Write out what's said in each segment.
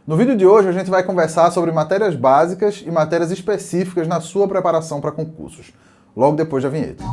No vídeo de hoje a gente vai conversar sobre matérias básicas e matérias específicas na sua preparação para concursos, logo depois da vinheta.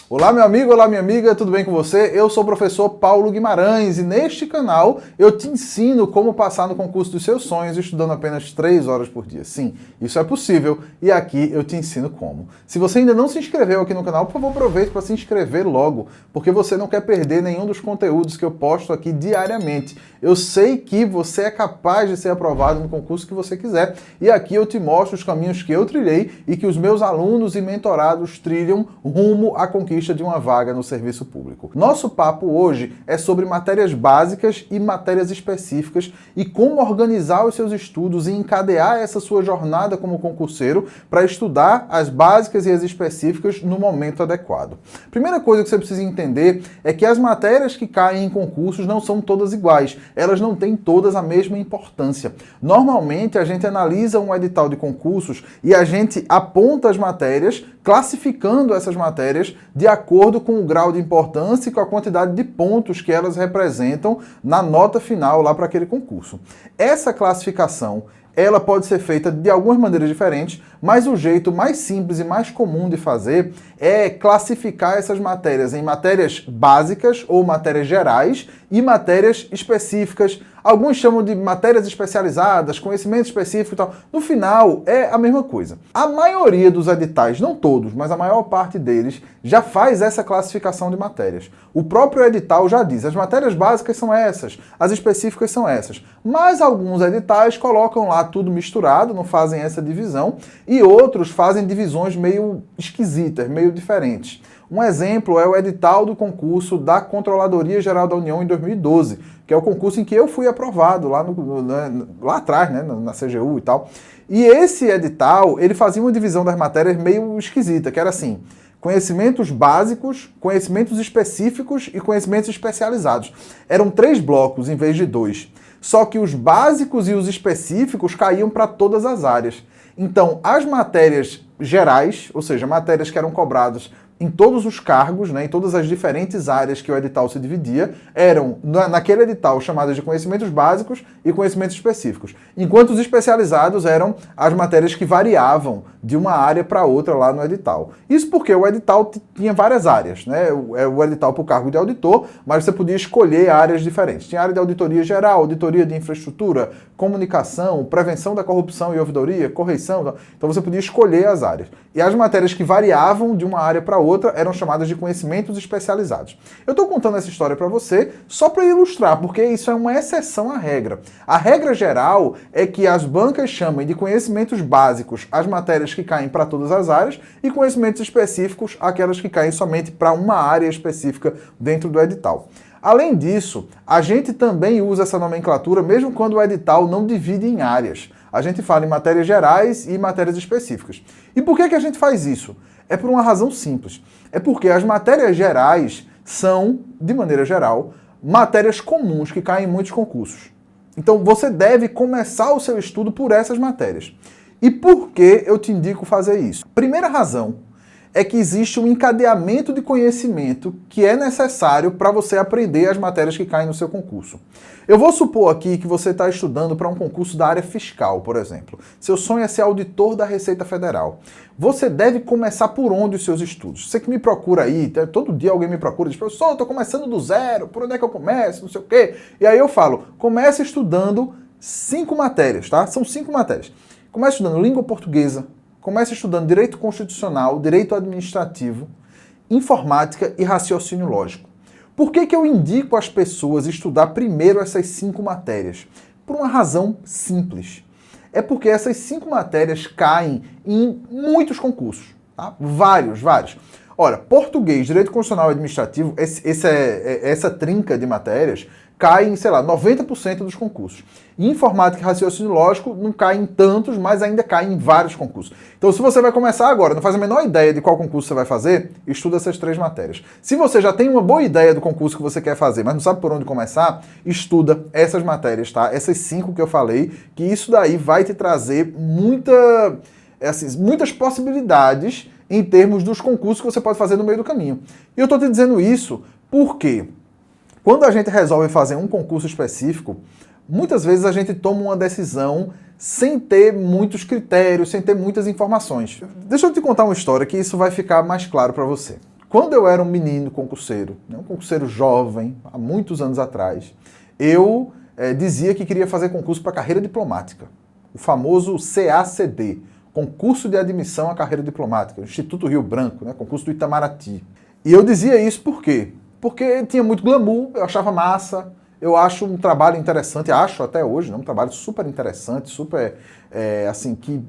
Olá meu amigo, olá minha amiga, tudo bem com você? Eu sou o professor Paulo Guimarães e neste canal eu te ensino como passar no concurso dos seus sonhos estudando apenas 3 horas por dia. Sim, isso é possível e aqui eu te ensino como. Se você ainda não se inscreveu aqui no canal, por favor aproveite para se inscrever logo, porque você não quer perder nenhum dos conteúdos que eu posto aqui diariamente. Eu sei que você é capaz de ser aprovado no concurso que você quiser e aqui eu te mostro os caminhos que eu trilhei e que os meus alunos e mentorados trilham rumo à conquista de uma vaga no serviço público. Nosso papo hoje é sobre matérias básicas e matérias específicas e como organizar os seus estudos e encadear essa sua jornada como concurseiro para estudar as básicas e as específicas no momento adequado. Primeira coisa que você precisa entender é que as matérias que caem em concursos não são todas iguais, elas não têm todas a mesma importância. Normalmente a gente analisa um edital de concursos e a gente aponta as matérias, classificando essas matérias de acordo com o grau de importância e com a quantidade de pontos que elas representam na nota final lá para aquele concurso. Essa classificação, ela pode ser feita de algumas maneiras diferentes, mas o jeito mais simples e mais comum de fazer é classificar essas matérias em matérias básicas ou matérias gerais e matérias específicas. Alguns chamam de matérias especializadas, conhecimento específico e tal. No final, é a mesma coisa. A maioria dos editais, não todos, mas a maior parte deles, já faz essa classificação de matérias. O próprio edital já diz, as matérias básicas são essas, as específicas são essas. Mas alguns editais colocam lá tudo misturado, não fazem essa divisão, e outros fazem divisões meio esquisitas, meio diferentes. Um exemplo é o edital do concurso da Controladoria Geral da União em 2012, que é o concurso em que eu fui aprovado lá atrás, né, na CGU e tal. E esse edital, ele fazia uma divisão das matérias meio esquisita, que era assim: conhecimentos básicos, conhecimentos específicos e conhecimentos especializados. Eram 3 blocos em vez de 2. Só que os básicos e os específicos caíam para todas as áreas. Então, as matérias gerais, ou seja, matérias que eram cobradas em todos os cargos, né, em todas as diferentes áreas que o edital se dividia, eram, naquele edital, chamadas de conhecimentos básicos e conhecimentos específicos. Enquanto os especializados eram as matérias que variavam de uma área para outra lá no edital. Isso porque o edital tinha várias áreas, né? O edital para o cargo de auditor, mas você podia escolher áreas diferentes. Tinha área de auditoria geral, auditoria de infraestrutura, comunicação, prevenção da corrupção e ouvidoria, correição. Então você podia escolher as áreas. E as matérias que variavam de uma área para outra eram chamadas de conhecimentos especializados. Eu estou contando essa história para você só para ilustrar, porque isso é uma exceção à regra. A regra geral é que as bancas chamem de conhecimentos básicos as matérias que caem para todas as áreas e conhecimentos específicos aquelas que caem somente para uma área específica dentro do edital. Além disso, a gente também usa essa nomenclatura mesmo quando o edital não divide em áreas. A gente fala em matérias gerais e matérias específicas. E por que a gente faz isso? É por uma razão simples. É porque as matérias gerais são, de maneira geral, matérias comuns que caem em muitos concursos. Então você deve começar o seu estudo por essas matérias. E por que eu te indico fazer isso? Primeira razão é que existe um encadeamento de conhecimento que é necessário para você aprender as matérias que caem no seu concurso. Eu vou supor aqui que você está estudando para um concurso da área fiscal, por exemplo. Seu sonho é ser auditor da Receita Federal. Você deve começar por onde os seus estudos? Você que me procura aí, todo dia alguém me procura e diz, professor, eu estou começando do zero, por onde é que eu começo, não sei o quê. E aí eu falo, comece estudando 5 matérias, tá? São 5 matérias. Comece estudando língua portuguesa, comece estudando direito constitucional, direito administrativo, informática e raciocínio lógico. Por que eu indico às pessoas estudar primeiro essas 5 matérias? Por uma razão simples. É porque essas 5 matérias caem em muitos concursos, tá? Vários. Olha, português, direito constitucional e administrativo, essa trinca de matérias cai em, sei lá, 90% dos concursos. E informática e raciocínio lógico não cai em tantos, mas ainda cai em vários concursos. Então, se você vai começar agora, não faz a menor ideia de qual concurso você vai fazer, estuda essas 3 matérias. Se você já tem uma boa ideia do concurso que você quer fazer, mas não sabe por onde começar, estuda essas matérias, tá? Essas 5 que eu falei, que isso daí vai te trazer muitas possibilidades em termos dos concursos que você pode fazer no meio do caminho. E eu tô te dizendo isso porque Quando a gente resolve fazer um concurso específico, muitas vezes a gente toma uma decisão sem ter muitos critérios, sem ter muitas informações. Deixa eu te contar uma história que isso vai ficar mais claro para você. Quando eu era um menino concurseiro, um concurseiro jovem, há muitos anos atrás, eu dizia que queria fazer concurso para carreira diplomática, o famoso CACD, Concurso de Admissão à Carreira Diplomática, Instituto Rio Branco, concurso do Itamaraty. E eu dizia isso por quê? Porque tinha muito glamour, eu achava massa, eu acho um trabalho interessante, acho até hoje, um trabalho super interessante, super, assim, que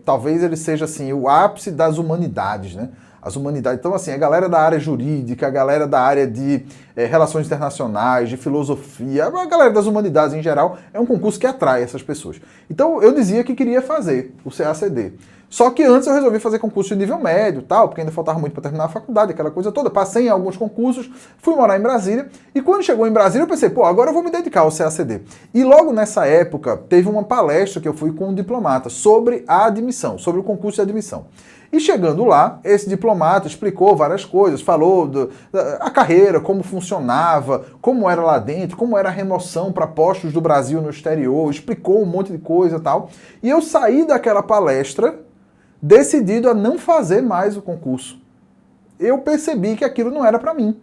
talvez ele seja, assim, o ápice das humanidades, né? As humanidades. Então, assim, a galera da área jurídica, a galera da área de relações internacionais, de filosofia, a galera das humanidades em geral, é um concurso que atrai essas pessoas. Então, eu dizia que queria fazer o CACD. Só que antes eu resolvi fazer concurso de nível médio, tal, porque ainda faltava muito para terminar a faculdade, aquela coisa toda. Passei em alguns concursos, fui morar em Brasília, e quando chegou em Brasília eu pensei, pô, agora eu vou me dedicar ao CACD. E logo nessa época, teve uma palestra que eu fui com um diplomata sobre a admissão, sobre o concurso de admissão. E chegando lá, esse diplomata explicou várias coisas, falou da carreira, como funcionava, como era lá dentro, como era a remoção para postos do Brasil no exterior, explicou um monte de coisa e tal. E eu saí daquela palestra decidido a não fazer mais o concurso. Eu percebi que aquilo não era para mim.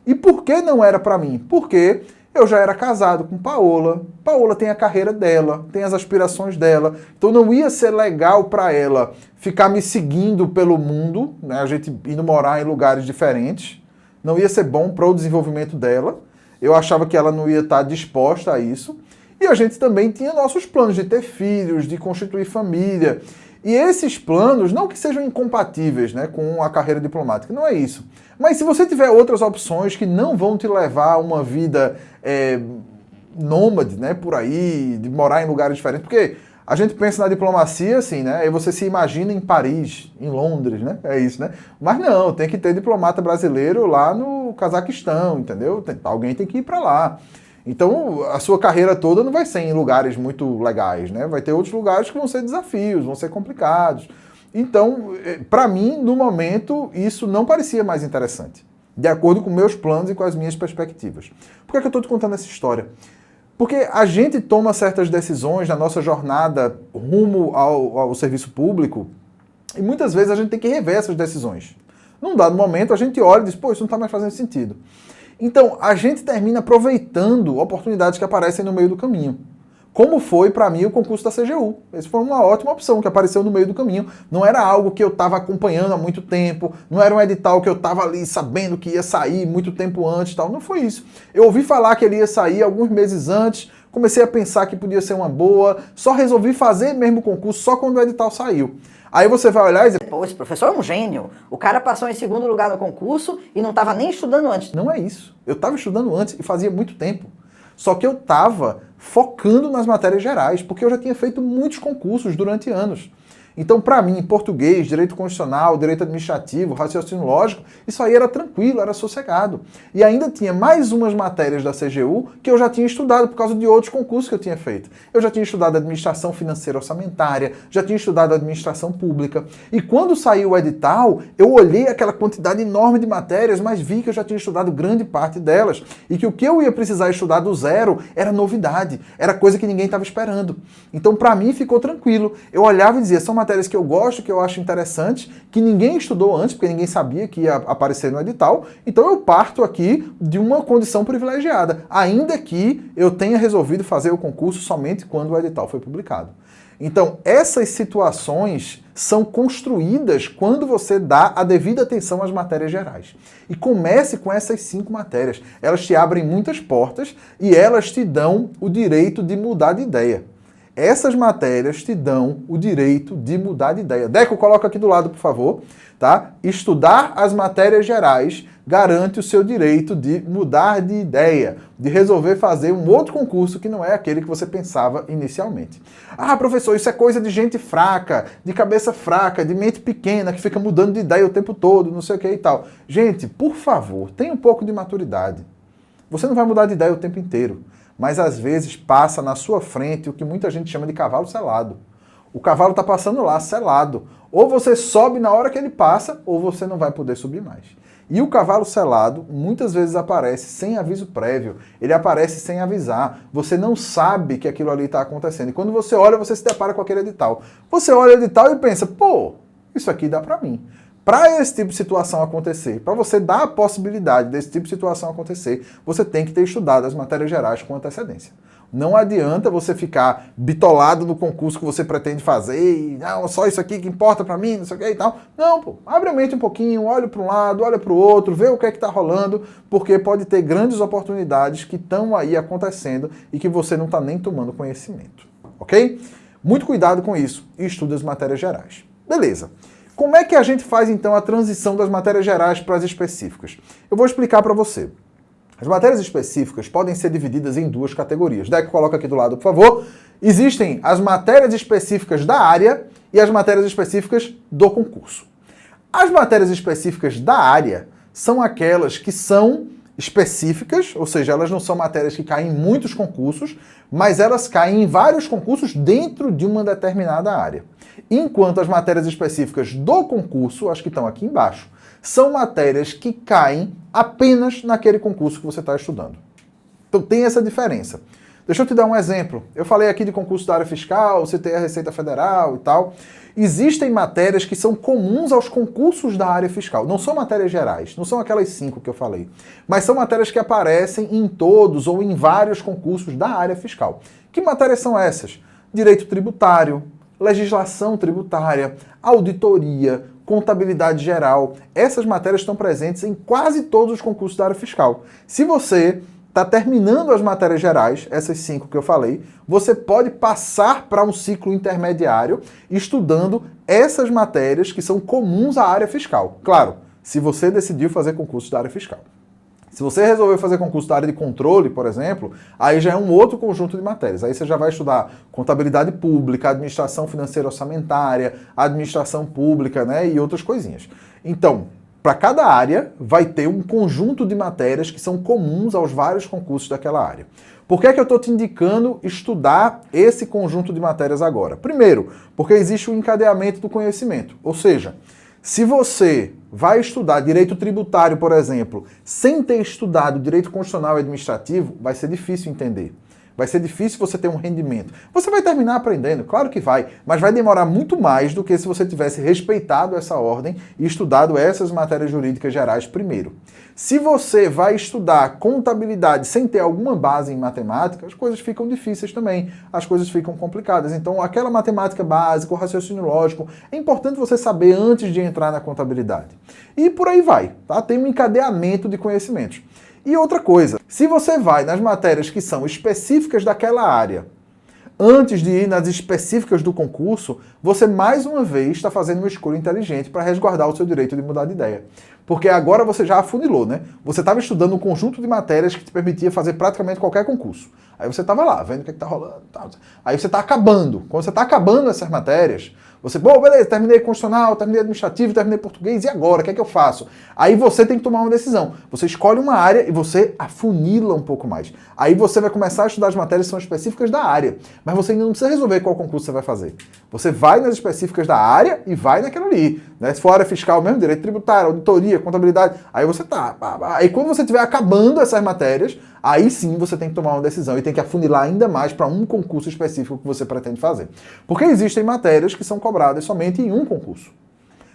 E por que não era para mim? Porque eu já era casado com Paola. Paola tem a carreira dela, tem as aspirações dela. Então não ia ser legal para ela ficar me seguindo pelo mundo, né? A gente indo morar em lugares diferentes. Não ia ser bom para o desenvolvimento dela. Eu achava que ela não ia estar disposta a isso. E a gente também tinha nossos planos de ter filhos, de constituir família. E esses planos, não que sejam incompatíveis, né, com a carreira diplomática, não é isso. Mas se você tiver outras opções que não vão te levar a uma vida nômade, né, por aí, de morar em lugares diferentes, porque a gente pensa na diplomacia assim, né, aí você se imagina em Paris, em Londres, né, é isso, né. Mas não, tem que ter diplomata brasileiro lá no Cazaquistão, entendeu? Alguém tem que ir para lá. Então, a sua carreira toda não vai ser em lugares muito legais, né? Vai ter outros lugares que vão ser desafios, vão ser complicados. Então, para mim, no momento, isso não parecia mais interessante, de acordo com meus planos e com as minhas perspectivas. Por que é que eu estou te contando essa história? Porque a gente toma certas decisões na nossa jornada rumo ao serviço público e muitas vezes a gente tem que rever essas decisões. Num dado momento, a gente olha e diz, pô, isso não está mais fazendo sentido. Então, a gente termina aproveitando oportunidades que aparecem no meio do caminho. Como foi para mim o concurso da CGU. Essa foi uma ótima opção que apareceu no meio do caminho. Não era algo que eu estava acompanhando há muito tempo, não era um edital que eu estava ali sabendo que ia sair muito tempo antes, tal. Não foi isso. Eu ouvi falar que ele ia sair alguns meses antes, comecei a pensar que podia ser uma boa, só resolvi fazer mesmo o concurso só quando o edital saiu. Aí você vai olhar e dizer, pô, esse professor é um gênio. O cara passou em segundo lugar no concurso e não estava nem estudando antes. Não é isso. Eu estava estudando antes e fazia muito tempo. Só que eu estava focando nas matérias gerais, porque eu já tinha feito muitos concursos durante anos. Então, para mim, português, direito constitucional, direito administrativo, raciocínio lógico, isso aí era tranquilo, era sossegado. E ainda tinha mais umas matérias da CGU que eu já tinha estudado por causa de outros concursos que eu tinha feito. Eu já tinha estudado administração financeira orçamentária, já tinha estudado administração pública. E quando saiu o edital, eu olhei aquela quantidade enorme de matérias, mas vi que eu já tinha estudado grande parte delas. E que o que eu ia precisar estudar do zero era novidade, era coisa que ninguém estava esperando. Então, para mim, ficou tranquilo. Eu olhava e dizia, são matérias que eu gosto, que eu acho interessante, que ninguém estudou antes, porque ninguém sabia que ia aparecer no edital, então eu parto aqui de uma condição privilegiada, ainda que eu tenha resolvido fazer o concurso somente quando o edital foi publicado. Então, essas situações são construídas quando você dá a devida atenção às matérias gerais. E comece com essas 5 matérias. Elas te abrem muitas portas e elas te dão o direito de mudar de ideia. Essas matérias te dão o direito de mudar de ideia. Deco, coloca aqui do lado, por favor. Tá? Estudar as matérias gerais garante o seu direito de mudar de ideia, de resolver fazer um outro concurso que não é aquele que você pensava inicialmente. Ah, professor, isso é coisa de gente fraca, de cabeça fraca, de mente pequena, que fica mudando de ideia o tempo todo, não sei o que e tal. Gente, por favor, tenha um pouco de maturidade. Você não vai mudar de ideia o tempo inteiro. Mas às vezes passa na sua frente o que muita gente chama de cavalo selado. O cavalo está passando lá, selado. Ou você sobe na hora que ele passa, ou você não vai poder subir mais. E o cavalo selado muitas vezes aparece sem aviso prévio, ele aparece sem avisar, você não sabe que aquilo ali está acontecendo. E quando você olha, você se depara com aquele edital. Você olha o edital e pensa, pô, isso aqui dá para mim. Para esse tipo de situação acontecer, para você dar a possibilidade desse tipo de situação acontecer, você tem que ter estudado as matérias gerais com antecedência. Não adianta você ficar bitolado no concurso que você pretende fazer e não, só isso aqui que importa para mim, não sei o que e tal. Não, pô, abre a mente um pouquinho, olha para um lado, olha para o outro, vê o que é que está rolando, porque pode ter grandes oportunidades que estão aí acontecendo e que você não está nem tomando conhecimento, ok? Muito cuidado com isso e estuda as matérias gerais. Beleza. Como é que a gente faz então a transição das matérias gerais para as específicas? Eu vou explicar para você. As matérias específicas podem ser divididas em duas categorias. Deck, coloca aqui do lado, por favor. Existem as matérias específicas da área e as matérias específicas do concurso. As matérias específicas da área são aquelas que são específicas, ou seja, elas não são matérias que caem em muitos concursos, mas elas caem em vários concursos dentro de uma determinada área. Enquanto as matérias específicas do concurso, as que estão aqui embaixo, são matérias que caem apenas naquele concurso que você está estudando. Então tem essa diferença. Deixa eu te dar um exemplo. Eu falei aqui de concurso da área fiscal, citei a Receita Federal e tal. Existem matérias que são comuns aos concursos da área fiscal. Não são matérias gerais, não são aquelas 5 que eu falei. Mas são matérias que aparecem em todos ou em vários concursos da área fiscal. Que matérias são essas? Direito tributário, legislação tributária, auditoria, contabilidade geral. Essas matérias estão presentes em quase todos os concursos da área fiscal. Se você está terminando as matérias gerais, essas 5 que eu falei, você pode passar para um ciclo intermediário estudando essas matérias que são comuns à área fiscal. Claro, se você decidiu fazer concurso da área fiscal. Se você resolveu fazer concurso da área de controle, por exemplo, aí já é um outro conjunto de matérias. Aí você já vai estudar contabilidade pública, administração financeira orçamentária, administração pública, né, e outras coisinhas. Então, para cada área, vai ter um conjunto de matérias que são comuns aos vários concursos daquela área. Por que é que eu estou te indicando estudar esse conjunto de matérias agora? Primeiro, porque existe o encadeamento do conhecimento. Ou seja, se você vai estudar direito tributário, por exemplo, sem ter estudado direito constitucional e administrativo, vai ser difícil entender. Vai ser difícil você ter um rendimento. Você vai terminar aprendendo, claro que vai, mas vai demorar muito mais do que se você tivesse respeitado essa ordem e estudado essas matérias jurídicas gerais primeiro. Se você vai estudar contabilidade sem ter alguma base em matemática, as coisas ficam difíceis também, as coisas ficam complicadas. Então, aquela matemática básica, o raciocínio lógico, é importante você saber antes de entrar na contabilidade. E por aí vai, tá? Tem um encadeamento de conhecimentos. E outra coisa, se você vai nas matérias que são específicas daquela área, antes de ir nas específicas do concurso, você mais uma vez está fazendo uma escolha inteligente para resguardar o seu direito de mudar de ideia. Porque agora você já afunilou, né? Você estava estudando um conjunto de matérias que te permitia fazer praticamente qualquer concurso. Aí você estava lá, vendo o que está rolando. Tal. Aí você está acabando. Quando você está acabando essas matérias, você, bom, beleza, terminei constitucional, terminei administrativo, terminei português, e agora? O que é que eu faço? Aí você tem que tomar uma decisão. Você escolhe uma área e você afunila um pouco mais. Aí você vai começar a estudar as matérias que são específicas da área. Mas você ainda não precisa resolver qual concurso você vai fazer. Você vai nas específicas da área e vai naquela ali. Né? Se for área fiscal mesmo, direito tributário, auditoria, contabilidade, aí você tá. Aí quando você estiver acabando essas matérias, aí sim você tem que tomar uma decisão e tem que afunilar ainda mais para um concurso específico que você pretende fazer. Porque existem matérias que são cobradas somente em um concurso.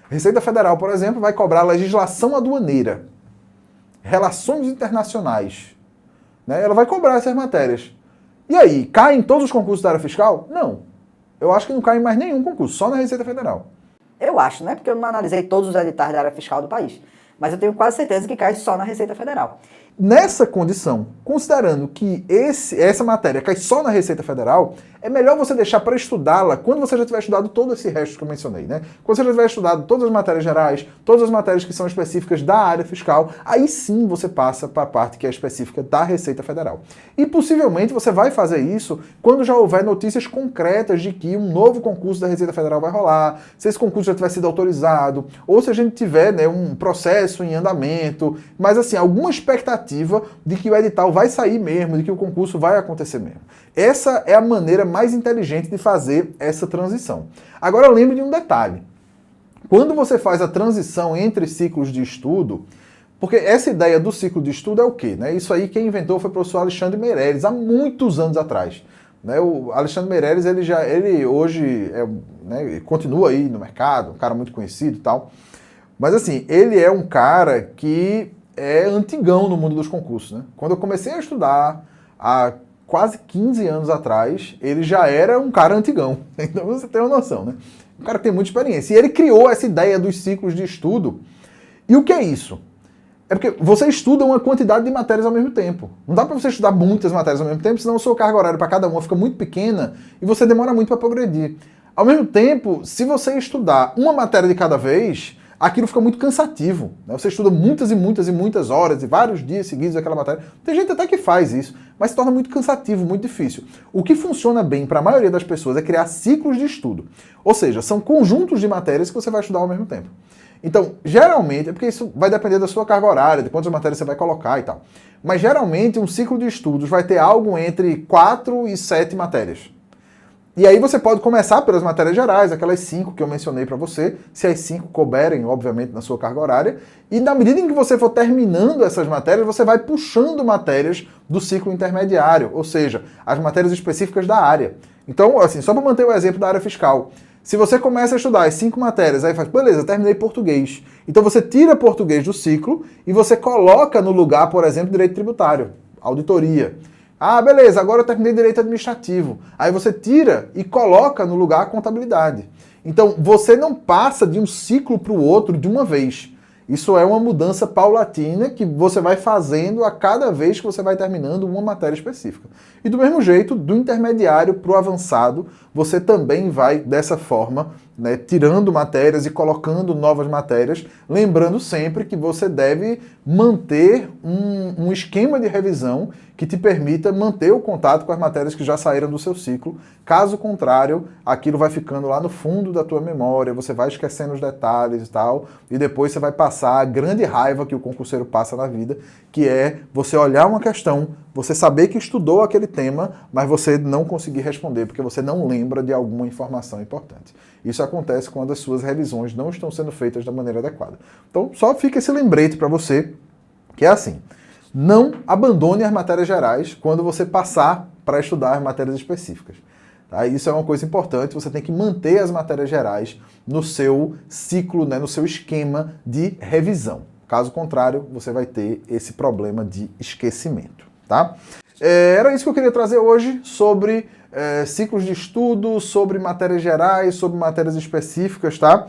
Receita Federal, por exemplo, vai cobrar legislação aduaneira, relações internacionais. Né? Ela vai cobrar essas matérias. E aí, cai em todos os concursos da área fiscal? Não. Eu acho que não cai em mais nenhum concurso, só na Receita Federal. Eu acho, né? Porque eu não analisei todos os editais da área fiscal do país. Mas eu tenho quase certeza que cai só na Receita Federal. Nessa condição, considerando que essa matéria cai só na Receita Federal, é melhor você deixar para estudá-la quando você já tiver estudado todo esse resto que eu mencionei, né? Quando você já tiver estudado todas as matérias gerais, todas as matérias que são específicas da área fiscal, aí sim você passa para a parte que é específica da Receita Federal. E possivelmente você vai fazer isso quando já houver notícias concretas de que um novo concurso da Receita Federal vai rolar, se esse concurso já tiver sido autorizado, ou se a gente tiver, né, um processo em andamento, mas assim, alguma expectativa de que o edital vai sair mesmo, de que o concurso vai acontecer mesmo. Essa é a maneira mais inteligente de fazer essa transição. Agora lembre de um detalhe. Quando você faz a transição entre ciclos de estudo, Porque essa ideia do ciclo de estudo é o quê? Né? Isso aí quem inventou foi o professor Alexandre Meirelles, há muitos anos atrás. Né? O Alexandre Meirelles, ele hoje né, continua aí no mercado, um cara muito conhecido e tal. Mas assim, ele é um cara que é antigão no mundo dos concursos. Né? Quando eu comecei a estudar, há quase 15 anos atrás, ele já era um cara antigão. Então você tem uma noção, né? Um cara que tem muita experiência. E ele criou essa ideia dos ciclos de estudo. E o que é isso? É porque você estuda uma quantidade de matérias ao mesmo tempo. Não dá para você estudar muitas matérias ao mesmo tempo, senão a sua carga horária para cada uma fica muito pequena e você demora muito para progredir. Ao mesmo tempo, se você estudar uma matéria de cada vez, aquilo fica muito cansativo. Né? Você estuda muitas e muitas e muitas horas e vários dias seguidos aquela matéria. Tem gente até que faz isso, mas se torna muito cansativo, muito difícil. O que funciona bem para a maioria das pessoas é criar ciclos de estudo. Ou seja, são conjuntos de matérias que você vai estudar ao mesmo tempo. Então, geralmente, é porque isso vai depender da sua carga horária, de quantas matérias você vai colocar e tal. Mas geralmente um ciclo de estudos vai ter algo entre 4 e 7 matérias. E aí você pode começar pelas matérias gerais, aquelas 5 que eu mencionei para você, se as 5 couberem, obviamente, na sua carga horária. E na medida em que você for terminando essas matérias, você vai puxando matérias do ciclo intermediário, ou seja, as matérias específicas da área. Então, assim, só para manter o exemplo da área fiscal. Se você começa a estudar as 5 matérias, aí faz, beleza, terminei português. Então você tira português do ciclo e você coloca no lugar, por exemplo, direito tributário, auditoria. Ah, beleza, agora eu terminei direito administrativo. Aí você tira e coloca no lugar a contabilidade. Então você não passa de um ciclo para o outro de uma vez. Isso é uma mudança paulatina que você vai fazendo a cada vez que você vai terminando uma matéria específica. E do mesmo jeito, do intermediário para o avançado, você também vai dessa forma, né, tirando matérias e colocando novas matérias, lembrando sempre que você deve manter um esquema de revisão que te permita manter o contato com as matérias que já saíram do seu ciclo. Caso contrário, aquilo vai ficando lá no fundo da tua memória, você vai esquecendo os detalhes e tal, e depois você vai passar a grande raiva que o concurseiro passa na vida, que é você olhar uma questão, você saber que estudou aquele tema, mas você não conseguir responder, porque você não lembra de alguma informação importante. Isso acontece quando as suas revisões não estão sendo feitas da maneira adequada. Então, só fica esse lembrete para você, que é assim, não abandone as matérias gerais quando você passar para estudar as matérias específicas. Tá? Isso é uma coisa importante, você tem que manter as matérias gerais no seu ciclo, né, no seu esquema de revisão. Caso contrário, você vai ter esse problema de esquecimento. Tá? Era isso que eu queria trazer hoje sobre ciclos de estudo, sobre matérias gerais, sobre matérias específicas, tá?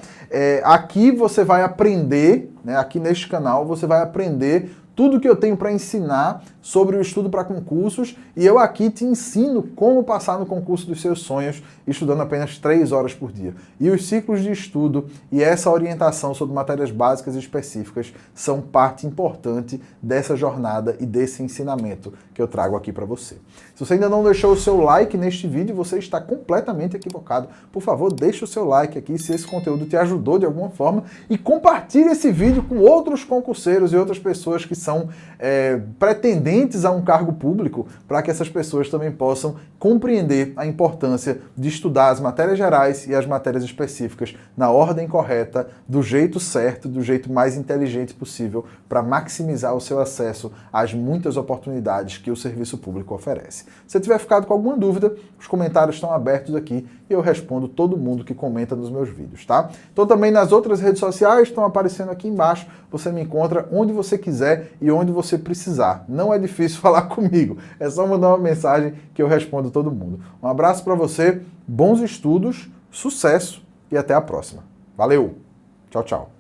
Aqui você vai aprender, né, aqui neste canal, você vai aprender tudo que eu tenho para ensinar sobre o estudo para concursos, e eu aqui te ensino como passar no concurso dos seus sonhos, estudando apenas 3 horas por dia. E os ciclos de estudo e essa orientação sobre matérias básicas e específicas são parte importante dessa jornada e desse ensinamento que eu trago aqui para você. Se você ainda não deixou o seu like neste vídeo, você está completamente equivocado. Por favor, deixe o seu like aqui se esse conteúdo te ajudou de alguma forma e compartilhe esse vídeo com outros concurseiros e outras pessoas que são pretendentes a um cargo público, para que essas pessoas também possam compreender a importância de estudar as matérias gerais e as matérias específicas na ordem correta, do jeito certo, do jeito mais inteligente possível, para maximizar o seu acesso às muitas oportunidades que o serviço público oferece. Se tiver ficado com alguma dúvida, os comentários estão abertos aqui e eu respondo todo mundo que comenta nos meus vídeos, tá? Então também nas outras redes sociais estão aparecendo aqui embaixo, você me encontra onde você quiser e onde você precisar. Não é difícil falar comigo, é só mandar uma mensagem que eu respondo todo mundo. Um abraço para você, bons estudos, sucesso e até a próxima. Valeu! Tchau, tchau!